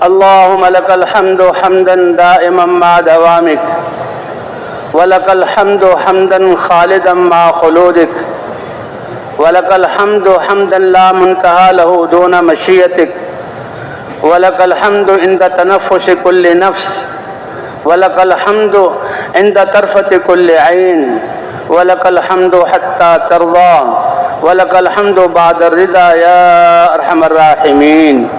اللهم لك الحمد حمدا دائما مع دوامك، ولك الحمد حمدا خالدا مع خلودك، ولك الحمد حمدا لا منتهى له دون مشيتك، ولك الحمد عند تنفس كل نفس، ولك الحمد عند طرفة كل عين، ولك الحمد حتى ترضى، ولك الحمد بعد الرضا يا أرحم الراحمين.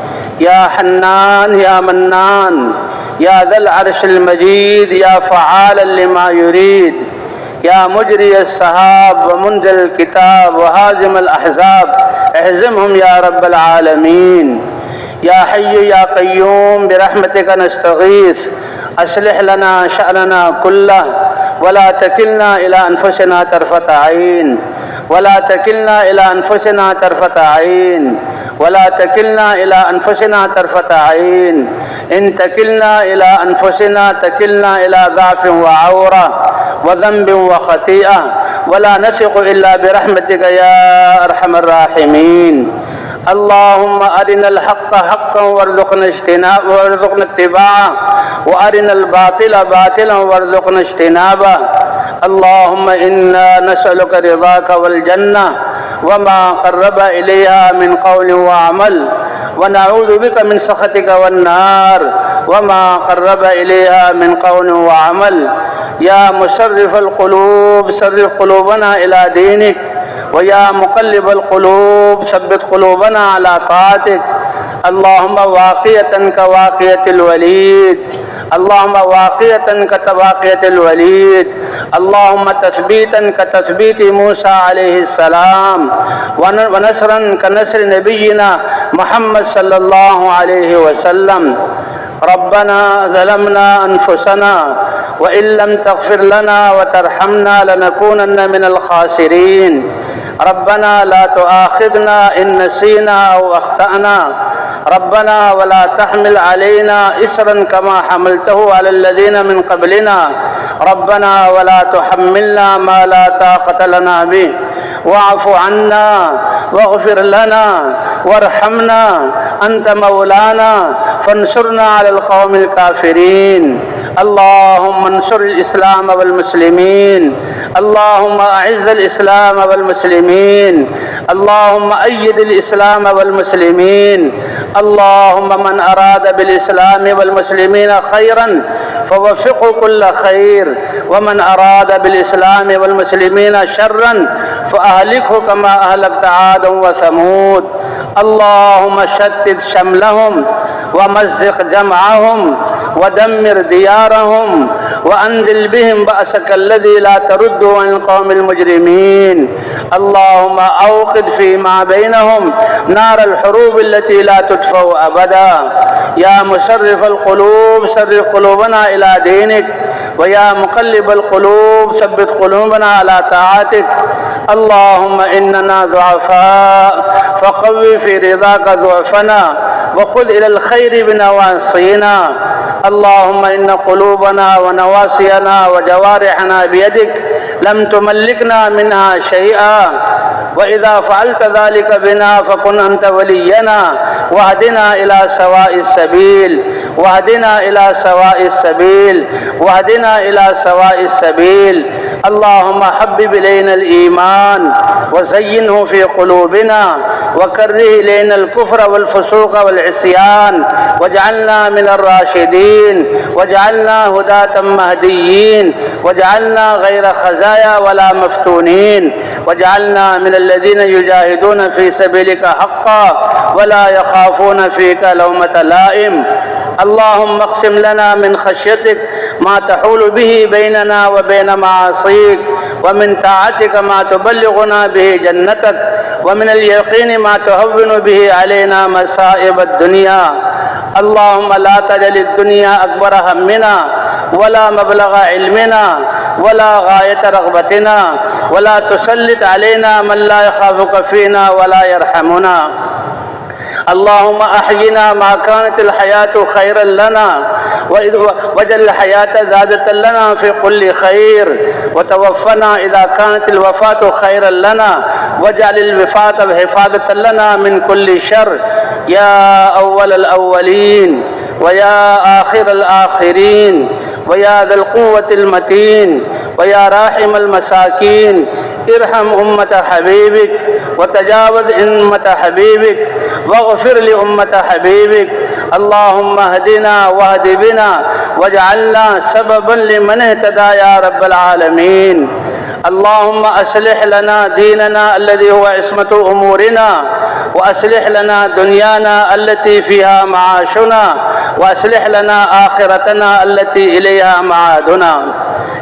يا حنان يا منان يا ذا العرش المجيد، يا فعالا لما يريد، يا مجري السحاب ومنزل الكتاب وهازم الأحزاب، اهزمهم يا رب العالمين. يا حي يا قيوم برحمتك نستغيث، أصلح لنا شأننا كله ولا تكلنا إلى أنفسنا طرفة عين، ولا تكلنا إلى أنفسنا طرفة عين، ولا تكلنا إلى أنفسنا طرفة عين. إن تكلنا إلى أنفسنا تكلنا إلى ضعف وعورة وذنب وخطيئة، ولا نثق إلا برحمتك يا أرحم الراحمين. اللهم أرنا الحق حقا وارزقنا اتباعه، وأرنا الباطل باطلا وارزقنا اجتنابه. اللهم إنا نسألك رضاك والجنة وما قرب إليها من قول وعمل، ونعوذ بك من سخطك والنار وما قرب إليها من قول وعمل. يا مصرف القلوب صرف قلوبنا إلى دينك، ويا مقلب القلوب ثبت قلوبنا على طاعتك. اللهم واقية كواقية الوليد، اللهم واقية كواقية الوليد، اللهم تثبيتا كتثبيت موسى عليه السلام، ونصرا كنصر نبينا محمد صلى الله عليه وسلم. ربنا ظلمنا أنفسنا وإن لم تغفر لنا وترحمنا لنكونن من الخاسرين. ربنا لا تؤاخذنا إن نسينا أو أخطأنا، ربنا ولا تحمل علينا إصرا كما حملته على الذين من قبلنا، ربنا ولا تحملنا ما لا طاقة لنا به، واعف عنا واغفر لنا وارحمنا، أنت مولانا فانصرنا على القوم الكافرين. اللهم انصر الإسلام والمسلمين، اللهم أعز الإسلام والمسلمين، اللهم أيد الإسلام والمسلمين. اللهم من أراد بالإسلام والمسلمين خيرا فوفقه كل خير، ومن أراد بالإسلام والمسلمين شرا فأهلكه كما أهلكت عادا وثمود. اللهم شتت شملهم ومزق جمعهم ودمر ديارهم، وأنزل بهم بأسك الذي لا ترد عن القوم المجرمين. اللهم أوقد فيما بينهم نار الحروب التي لا تطفأ أبدا. يا مصرف القلوب صرف قلوبنا إلى دينك، ويا مقلب القلوب ثبت قلوبنا على طاعتك. اللهم إننا ضعفاء فقوي في رضاك ضعفنا، وخذ إلى الخير بنواصينا. اللهم إن قلوبنا ونواسينا وجوارحنا بيدك، لم تملكنا منها شيئا، وإذا فعلت ذلك بنا فكن أنت ولينا، واهدنا إلى سواء السبيل، واهدنا إلى سواء السبيل، واهدنا إلى سواء السبيل. اللهم حبب إلينا الإيمان وزينه في قلوبنا، وكره إلينا الكفر والفسوق والعصيان، واجعلنا من الراشدين، واجعلنا هداة مهديين، واجعلنا غير خزايا ولا مفتونين، واجعلنا من الذين يجاهدون في سبيلك حقا ولا يخافون فيك لومة لائم. اللهم اقسم لنا من خشيتك ما تحول به بيننا وبين معاصيك، ومن طاعتك ما تبلغنا به جنتك، ومن اليقين ما تهون به علينا مصائب الدنيا. اللهم لا تجعل الدنيا أكبر همنا ولا مبلغ علمنا ولا غاية رغبتنا، ولا تسلط علينا من لا يخافك فينا ولا يرحمنا. اللهم أحينا ما كانت الحياة خيرا لنا، واجعل الحياة زادة لنا في كل خير، وتوفنا إذا كانت الوفاة خيرا لنا، واجعل الوفاة حفاظة لنا من كل شر. يا أول الأولين ويا آخر الآخرين ويا ذا القوة المتين ويا راحم المساكين ارحم أمة حبيبك وتجاوز أمة حبيبك واغفر لأمة حبيبك. اللهم اهدنا واهد بنا واجعلنا سببا لمن اهتدى يا رب العالمين. اللهم أصلح لنا ديننا الذي هو عصمة أمورنا، وأصلح لنا دنيانا التي فيها معاشنا، وأصلح لنا آخرتنا التي إليها معادنا.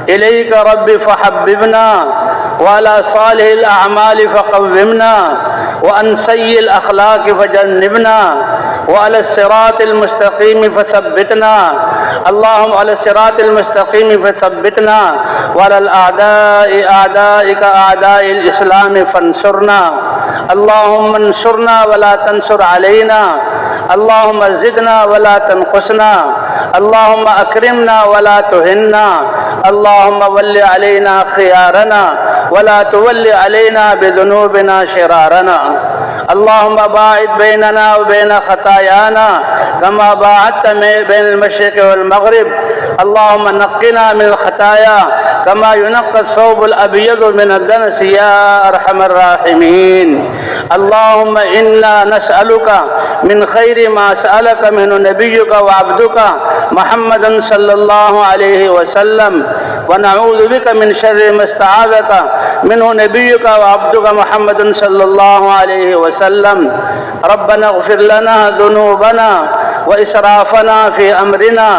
إليك رب فحببنا، وعلى صالح الأعمال فقومنا، وعن سيء الأخلاق فجنبنا، وعلى الصراط المستقيم فثبتنا. اللهم على الصراط المستقيم فثبتنا، وعلى الأعداء أعدائك أعداء الإسلام فانصرنا. اللهم انصرنا ولا تنصر علينا. اللهم زدنا ولا تنقصنا. اللهم أكرمنا ولا تهنا. اللهم ول علينا خيارنا ولا تول علينا بذنوبنا شرارنا. اللهم باعد بيننا وبين خطايانا كما باعدت بين المشرق والمغرب. اللهم نقنا من الخطايا كما ينقى الثوب الأبيض من الدنس يا أرحم الراحمين. اللهم إنا نسألك من خير ما سألك منه نبيك وعبدك محمد صلى الله عليه وسلم، ونعوذ بك من شر ما استعاذك منه نبيك وعبدك محمد صلى الله عليه وسلم. ربنا اغفر لنا ذنوبنا وإسرافنا في أمرنا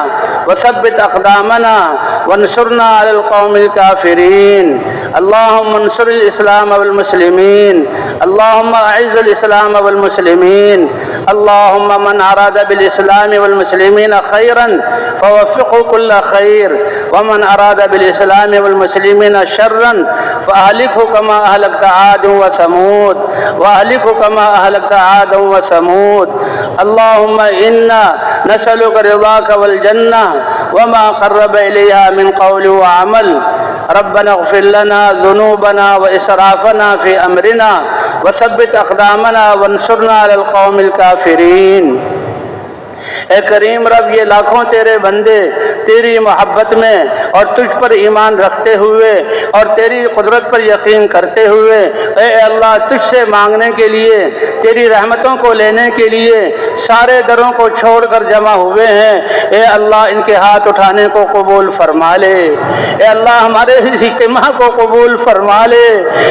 وثبت أقدامنا وانصرنا على القوم الكافرين. اللهم انصر الإسلام والمسلمين. اللهم أعز الإسلام والمسلمين. اللهم من أراد بالإسلام والمسلمين خيرا فوفقه كل خير، ومن أراد بالإسلام والمسلمين شرا فأهلكه كما أهلكت عاد وثمود، وأهلكه كما أهلكت عاد وثمود. اللهم إنا نسألك رضاك والجنة وما قرب إليها من قول وعمل. ربنا اغفر لنا ذنوبنا وإسرافنا في أمرنا وثبت أقدامنا وانصرنا على القوم الكافرين. اے کریم رب، یہ لاکھوں تیرے بندے تیری محبت میں اور تجھ پر ایمان رکھتے ہوئے اور تیری قدرت پر یقین کرتے ہوئے اے اللہ تجھ سے مانگنے کے لیے، تیری رحمتوں کو لینے کے لیے سارے دروں کو چھوڑ کر جمع ہوئے ہیں. اے اللہ ان کے ہاتھ اٹھانے کو قبول فرما لے. اے اللہ ہمارے اس اجتماع کو قبول فرما لے.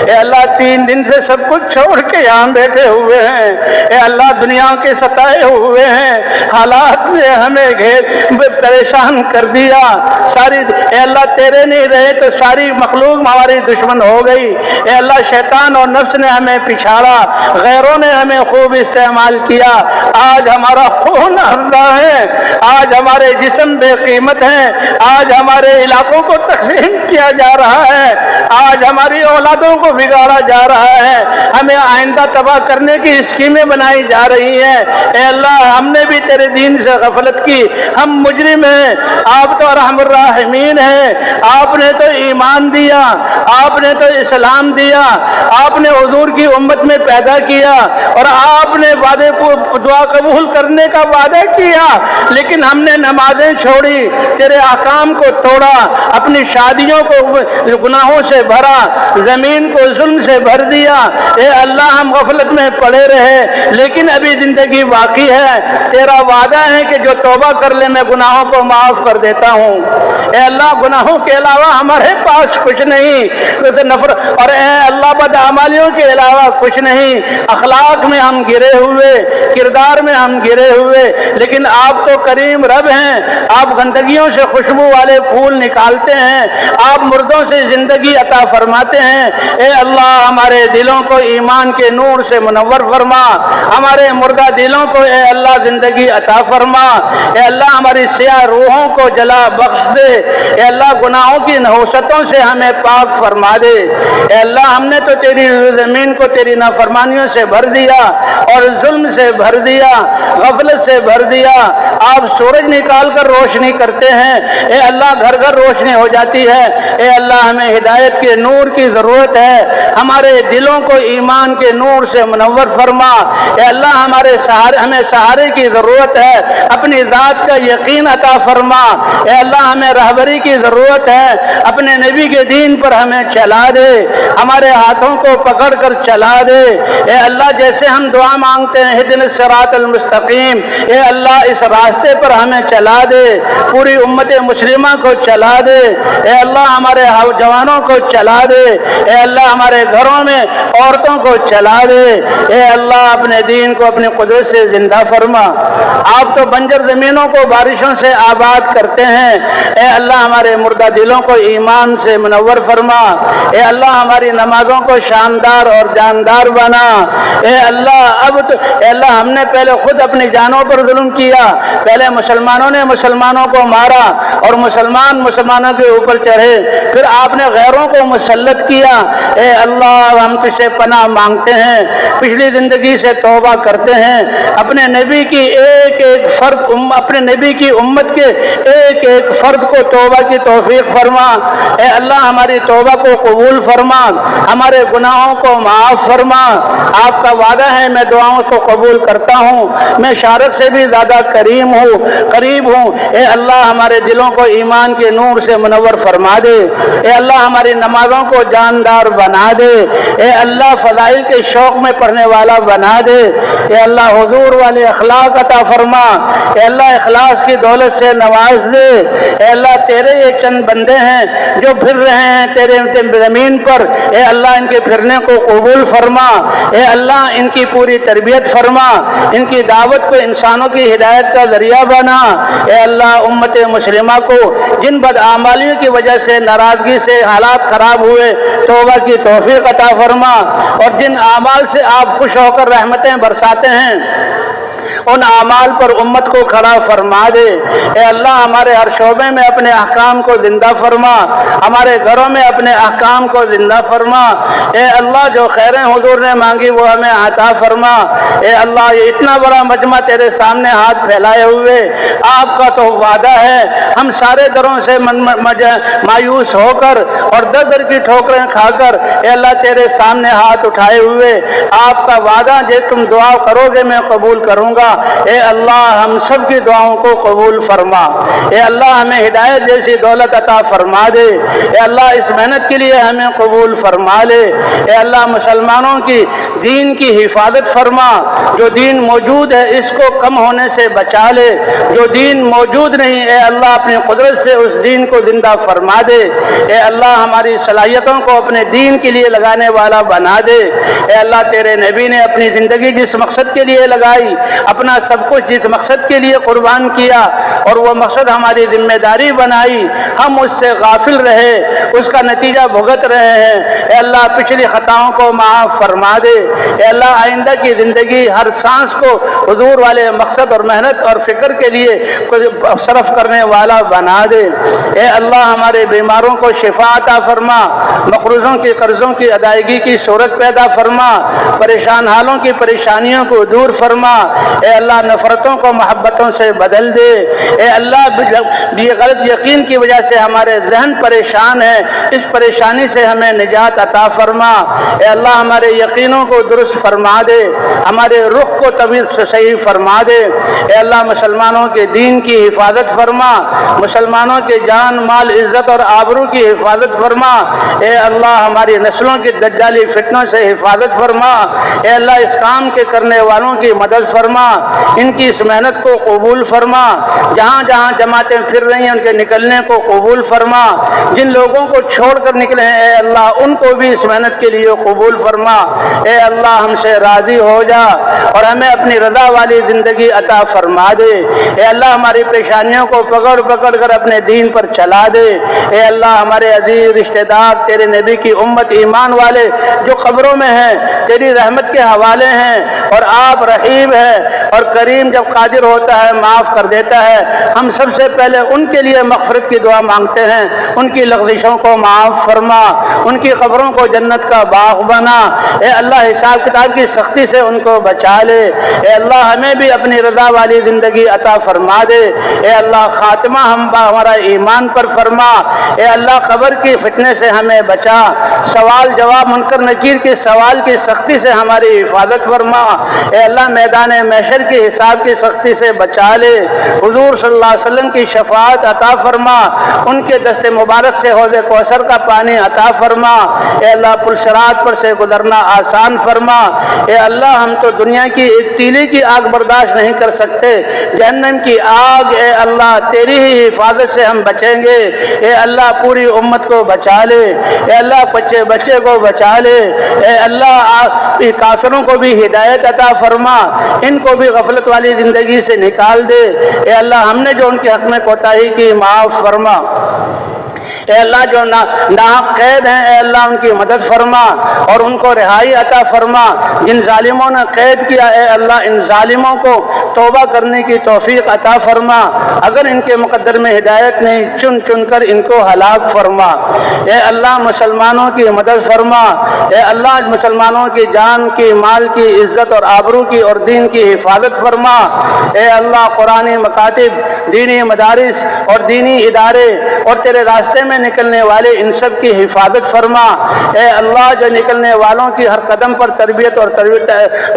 اے اللہ 3 دن سے سب کچھ چھوڑ کے یہاں بیٹھے ہوئے ہیں. اے اللہ دنیا کے ستائے ہوئے ہیں، حالات نے ہمیں پریشان کر دیا. ساری اے اللہ تیرے نہیں رہے تو ساری مخلوق ہماری دشمن ہو گئی. اے اللہ شیطان اور نفس نے ہمیں پچھاڑا، غیروں نے ہمیں خوب استعمال کیا. آج ہمارا خون ہردا ہے، آج ہمارے جسم بے قیمت ہیں، آج ہمارے علاقوں کو تقسیم کیا جا رہا ہے، آج ہماری اولادوں کو بگاڑا جا رہا ہے، ہمیں آئندہ تباہ کرنے کی اسکیمیں بنائی جا رہی ہیں. اے اللہ ہم نے بھی تیرے دین سے غفلت کی، ہم مجرم ہیں. آپ تو ارحم الراحمین ہیں. آپ نے تو ایمان دیا، آپ نے تو اسلام دیا، آپ نے حضور کی امت میں پیدا کیا اور آپ نے وعدے کو دعا قبول کرنے کا وعدہ کیا، لیکن ہم نے نمازیں چھوڑی، تیرے احکام کو توڑا، اپنی شادیوں کو گناہوں سے بھرا، زمین کو ظلم سے بھر دیا. اے اللہ ہم غفلت میں پڑے رہے، لیکن ابھی زندگی باقی ہے. تیرا وعدہ ہے کہ جو توبہ کر لے میں گناہوں کو معاف کر دیتا ہوں. اے اللہ گناہوں کے علاوہ ہمارے پاس کچھ نہیں، اور اے اللہ بدعمالیوں کے علاوہ کچھ نہیں. اخلاق میں ہم گرے ہوئے، کردار میں ہم گرے ہوئے، لیکن آپ تو کریم رب ہیں. آپ گندگیوں سے خوشبو والے پھول نکالتے ہیں، آپ مردوں سے زندگی عطا فرماتے ہیں. اے اللہ ہمارے دلوں کو ایمان کے نور سے منور فرما، ہمارے مردہ دلوں کو اے اللہ زندگی عطا فرما. اے اللہ ہماری سیاہ روحوں کو جلا بخش دے. اے اللہ گناہوں کی نحوستوں سے ہمیں پاک فرما دے۔ اے اللہ ہم نے تو تیری زمین کو تیری نافرمانیوں سے بھر دیا اور ظلم سے بھر دیا، غفلت سے بھر دیا۔ آپ سورج نکال کر روشنی کرتے ہیں، اے اللہ گھر گھر روشنی ہو جاتی ہے۔ اے اللہ ہمیں ہدایت کے نور کی ضرورت ہے، ہمارے دلوں کو ایمان کے نور سے منور فرما۔ اے اللہ ہمیں سہارے کی ضرورت ہے، اپنی ذات کا یقین عطا فرما۔ اے اللہ ہمیں رہبری کی ضرورت ہے، اپنے نبی کے دین پر ہمیں چلا دے، ہمارے ہاتھوں کو پکڑ کر چلا دے۔ اے اللہ جیسے ہم دعا مانگتے ہیں اہدنا الصراط المستقیم، اے اللہ اس راستے پر ہمیں چلا دے، پوری امت مسلمہ کو چلا دے۔ اے اللہ ہمارے جوانوں کو چلا دے، اے اللہ ہمارے گھروں میں عورتوں کو چلا دے۔ اے اللہ اپنے دین کو اپنی قدرت سے زندہ فرما۔ آپ تو بنجر زمینوں کو بارشوں سے آباد کرتے ہیں، اے اللہ ہمارے مردہ دلوں کو ایمان سے منور فرما۔ اے اللہ ہماری نمازوں کو شاندار اور جاندار بنا۔ اے اللہ ہم نے پہلے خود اپنی جانوں پر ظلم کیا، پہلے مسلمانوں نے مسلمانوں کو مارا اور مسلمانوں کے اوپر چڑھے، پھر آپ نے غیروں کو مسلط کیا۔ اے اللہ ہم تجھ سے پناہ مانگتے ہیں، پچھلی زندگی سے توبہ کرتے ہیں، اپنے نبی کی اپنے نبی کی امت کے ایک ایک فرد کو توبہ کی توفیق فرما۔ اے اللہ ہماری توبہ کو قبول فرما، ہمارے گناہوں کو معاف فرما۔ آپ کا وعدہ ہے میں دعاؤں کو قبول کرتا ہوں، میں شارک سے بھی زیادہ قریب ہوں۔ اے اللہ ہمارے دلوں کو ایمان کے نور سے منور فرما دے۔ اے اللہ ہماری نمازوں کو جاندار بنا دے۔ اے اللہ فضائل کے شوق میں پڑھنے والا بنا دے۔ اے اللہ حضور والے اخلاق عطا فرما۔ اے اللہ اخلاص کی دولت سے نواز دے۔ اے اللہ تیرے یہ چند بندے ہیں جو پھر رہے ہیں تیرے زمین پر، اے اللہ ان کے پھرنے کو قبول فرما۔ اے اللہ ان کی پوری تربیت فرما، ان کی دعوت کو انسانوں کی ہدایت کا ذریعہ بنا۔ اے اللہ امت مسلمہ کو جن بدعمالیوں کی وجہ سے ناراضگی سے حالات خراب ہوئے توبہ کی توفیق عطا فرما، اور جن اعمال سے آپ خوش ہو کر رحمتیں برساتے ہیں ان اعمال پر امت کو کھڑا فرما دے۔ اے اللہ ہمارے ہر شعبے میں اپنے احکام کو زندہ فرما، ہمارے گھروں میں اپنے احکام کو زندہ فرما۔ اے اللہ جو خیریں حضور نے مانگی وہ ہمیں عطا فرما۔ اے اللہ یہ اتنا بڑا مجمع تیرے سامنے ہاتھ پھیلائے ہوئے، آپ کا تو وعدہ ہے ہم سارے دروں سے مایوس ہو کر اور در در کی ٹھوکریں کھا کر اے اللہ تیرے سامنے ہاتھ اٹھائے ہوئے، آپ کا وعدہ جو تم دعا کرو گے میں قبول کروں گا۔ اے اللہ ہم سب کی دعاؤں کو قبول فرما۔ اے اللہ ہمیں ہدایت جیسی دولت عطا فرما دے۔ اے اللہ اس محنت کے لیے ہمیں قبول فرما لے۔ اے اللہ مسلمانوں کی دین کی حفاظت فرما، جو دین موجود ہے اس کو کم ہونے سے بچا لے، جو دین موجود نہیں اے اللہ اپنی قدرت سے اس دین کو زندہ فرما دے۔ اے اللہ ہماری صلاحیتوں کو اپنے دین کے لیے لگانے والا بنا دے۔ اے اللہ تیرے نبی نے اپنی زندگی جس مقصد کے لیے لگائی، اپنا سب کچھ جس مقصد کے لیے قربان کیا اور وہ مقصد ہماری ذمہ داری بنائی، ہم اس سے غافل رہے، اس کا نتیجہ بھگت رہے ہیں۔ اے اللہ پچھلی خطاؤں کو معاف فرما دے۔ اے اللہ آئندہ کی زندگی ہر سانس کو حضور والے مقصد اور محنت اور فکر کے لیے صرف کرنے والا بنا دے۔ اے اللہ ہمارے بیماروں کو شفا عطا فرما، مقروضوں کے قرضوں کی ادائیگی کی صورت پیدا فرما، پریشان حالوں کی پریشانیوں کو دور فرما۔ اے اللہ نفرتوں کو محبتوں سے بدل دے۔ اے اللہ یہ غلط یقین کی وجہ سے ہمارے ذہن پریشان ہے، اس پریشانی سے ہمیں نجات عطا فرما۔ اے اللہ ہمارے یقینوں کو درست فرما دے، ہمارے رخ کو طویل سے صحیح فرما دے۔ اے اللہ مسلمانوں کے دین کی حفاظت فرما، مسلمانوں کے جان مال عزت اور آبرو کی حفاظت فرما۔ اے اللہ ہماری نسلوں کی دجالی فتنوں سے حفاظت فرما۔ اے اللہ اس کام کے کرنے والوں کی مدد فرما، ان کی اس محنت کو قبول فرما، جہاں جہاں جماعتیں پھر رہی ہیں ان کے نکلنے کو قبول فرما، جن لوگوں کو چھوڑ کر نکلے ہیں اے اللہ ان کو بھی اس محنت کے لیے قبول فرما۔ اے اللہ ہم سے راضی ہو جا اور ہمیں اپنی رضا والی زندگی عطا فرما دے۔ اے اللہ ہماری پریشانیوں کو پکڑ پکڑ کر اپنے دین پر چلا دے۔ اے اللہ ہمارے عزیز رشتہ دار تیرے نبی کی امت ایمان والے جو قبروں میں ہیں تیری رحمت کے حوالے ہیں، اور آپ رحیم ہے اور کریم، جب قادر ہوتا ہے معاف کر دیتا ہے، ہم سب سے پہلے ان کے لیے مغفرت کی دعا مانگتے ہیں، ان کی لغزشوں کو معاف فرما، ان کی قبروں کو جنت کا باغ بنا۔ اے اللہ حساب کتاب کی سختی سے ان کو بچا لے۔ اے اللہ ہمیں بھی اپنی رضا والی زندگی عطا فرما دے۔ اے اللہ خاتمہ ہمارا ایمان پر فرما۔ اے اللہ قبر کی فتنے سے ہمیں بچا، سوال جواب منکر نکیر کے سوال کی سختی سے ہماری حفاظت فرما۔ اے اللہ میدان محشر کی حساب کی سختی سے بچا لے۔ حضور صلی اللہ علیہ وسلم کی شفاعت عطا فرما، ان کے دست مبارک سے حوض کوثر کا پانی عطا فرما۔ اے اللہ پل صراط پر سے گزرنا آسان فرما۔ اے اللہ ہم تو دنیا کی ایک تیلی کی آگ برداشت نہیں کر سکتے، جہنم کی آگ اے اللہ تیری ہی حفاظت سے ہم بچیں گے۔ اے اللہ پوری امت کو بچا لے۔ اے اللہ بچے بچے کو بچا لے۔ اے اللہ کافروں کو بھی ہدایت عطا فرما، ان کو بھی غفلت والی زندگی سے نکال دے۔ اے اللہ ہم نے جو ان کے حق میں کوتاہی کی معاف فرما۔ اے اللہ جو ناحق قید ہیں اے اللہ ان کی مدد فرما اور ان کو رہائی عطا فرما۔ جن ظالموں نے قید کیا اے اللہ ان ظالموں کو توبہ کرنے کی توفیق عطا فرما، اگر ان کے مقدر میں ہدایت نہیں چن چن کر ان کو ہلاک فرما۔ اے اللہ مسلمانوں کی مدد فرما۔ اے اللہ مسلمانوں کی جان کی، مال کی، عزت اور آبرو کی اور دین کی حفاظت فرما۔ اے اللہ قرآنی مکاتب، دینی مدارس اور دینی ادارے اور تیرے راستے میں نکلنے والے ان سب کی حفاظت فرما۔ اے اللہ جو نکلنے والوں کی ہر قدم پر تربیت اور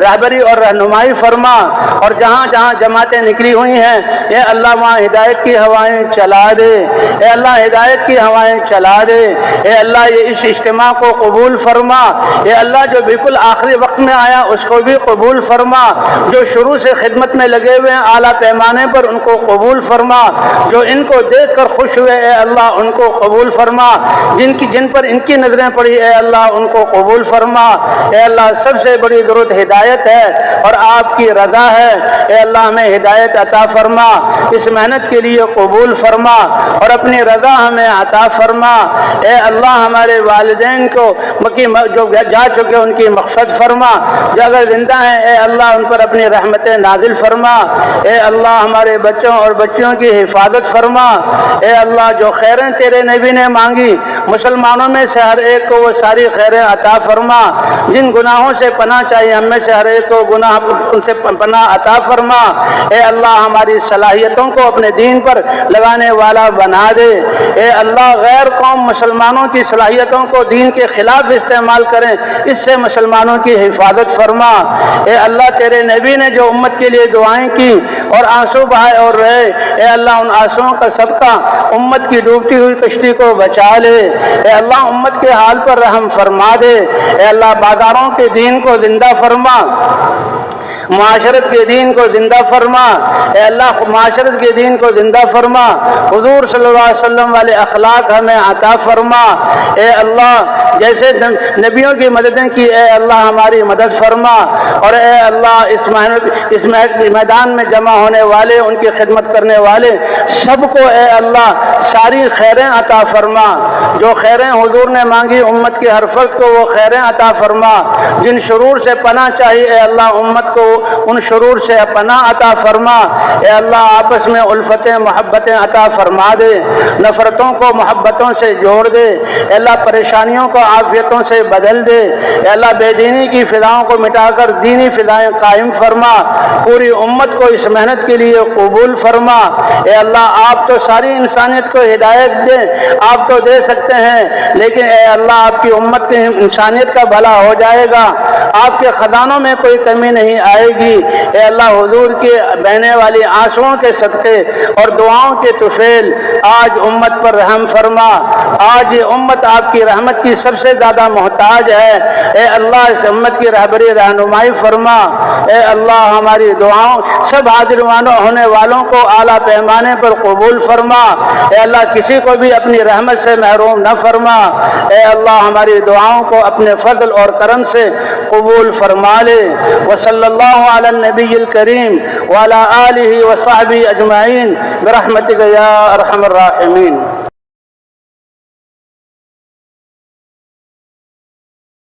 رہبری اور رہنمائی فرما، اور جہاں جہاں جماعتیں نکلی ہوئی ہیں اے اللہ وہاں ہدایت کی ہوائیں چلا دے۔ اے اللہ ہدایت کی ہوائیں چلا دے۔ اے اللہ یہ اس اجتماع کو قبول فرما۔ اے اللہ جو بالکل آخری وقت میں آیا اس کو بھی قبول فرما، جو شروع سے خدمت میں لگے ہوئے ہیں اعلیٰ پیمانے پر ان کو قبول فرما، جو ان کو دیکھ کر خوش ہوئے اے اللہ ان کو قبول فرما، جن پر ان کی نظریں پڑی اے اللہ ان کو قبول فرما۔ اے اللہ سب سے بڑی ضرورت ہدایت ہے اور آپ کی رضا ہے۔ اے اللہ ہمیں ہدایت عطا فرما، اس محنت کے لیے قبول فرما اور اپنی رضا ہمیں عطا فرما۔ اے اللہ ہمارے والدین کو جو جا چکے ان کی مغفرت فرما، جو اگر زندہ ہیں اے اللہ ان پر اپنی رحمتیں نازل فرما۔ اے اللہ ہمارے بچوں اور بچیوں کی حفاظت فرما۔ اے اللہ جو خیریں تیرے نبی نے مانگی مسلمانوں میں سے ہر ایک کو وہ ساری خیریں عطا فرما، جن گناہوں سے پناہ چاہیے ہم میں سے ہر ایک کو گناہ ان سے پناہ عطا فرما۔ اے اللہ ہماری صلاحیتوں کو اپنے دین پر لگانے والا بنا دے۔ اے اللہ غیر قوم مسلمانوں کی صلاحیتوں کو دین کے خلاف استعمال کریں، اس سے مسلمانوں کی حفاظت فرما۔ اے اللہ تیرے نبی نے جو امت کے لیے دعائیں کی اور آنسو بہائے اور رہے اے اللہ ان آنسوؤں کا صدقہ امت کی ڈوبتی ہوئی کشتی کو بچا لے۔ اے اللہ امت کے حال پر رحم فرما دے۔ اے اللہ بازاروں کے دین کو زندہ فرما، معاشرت کے دین کو زندہ فرما۔ اے اللہ معاشرت کے دین کو زندہ فرما، حضور صلی اللہ علیہ وسلم والے اخلاق ہمیں عطا فرما۔ اے اللہ جیسے نبیوں کی مددیں کی اے اللہ ہماری مدد فرما، اور اے اللہ اس میدان میں جمع ہونے والے ان کی خدمت کرنے والے سب کو اے اللہ ساری خیریں عطا فرما۔ جو خیریں حضور نے مانگی امت کے ہر فرد کو وہ خیریں عطا فرما، جن شرور سے پناہ چاہیے اے اللہ امت کو ان شرور سے پناہ عطا فرما۔ اے اللہ آپس میں الفتیں محبتیں عطا فرما دے، نفرتوں کو محبتوں سے جوڑ دے۔ اے اللہ پریشانیوں کو عافیتوں سے بدل دے۔ اے اللہ بے دینی کی فضاؤں کو مٹا کر دینی فضائیں قائم فرما، پوری امت کو اس محنت کے لیے قبول فرما۔ اے اللہ آپ تو ساری انسانیت کو ہدایت دے، آپ تو دے سکتے ہیں، لیکن اے اللہ آپ کی امت کی انسانیت کا بھلا ہو جائے گا، آپ کے خزانوں میں کوئی کمی نہیں آئے گی۔ اے اللہ حضور کی بہنے والی آنسوؤں کے صدقے اور دعاؤں کے طفیل آج امت پر رحم فرما۔ آج یہ امت آپ کی رحمت کی سب سے زیادہ محتاج ہے۔ اے اللہ اس امت کی رہبری رہنمائی فرما۔ اے اللہ ہماری دعاؤں سب حاضر ہونے والوں کو اعلیٰ پیمانے پر قبول فرما۔ اے اللہ کسی کو بھی اپنی رحمت سے محروم نہ فرما۔ اے اللہ ہماری دعاؤں کو اپنے فضل اور کرم سے قبول فرما لے۔ وصلی اللہ علی النبی الکریم وعلی آلہ وصحبہ اجمعین برحمتک یا ارحم الراحمین۔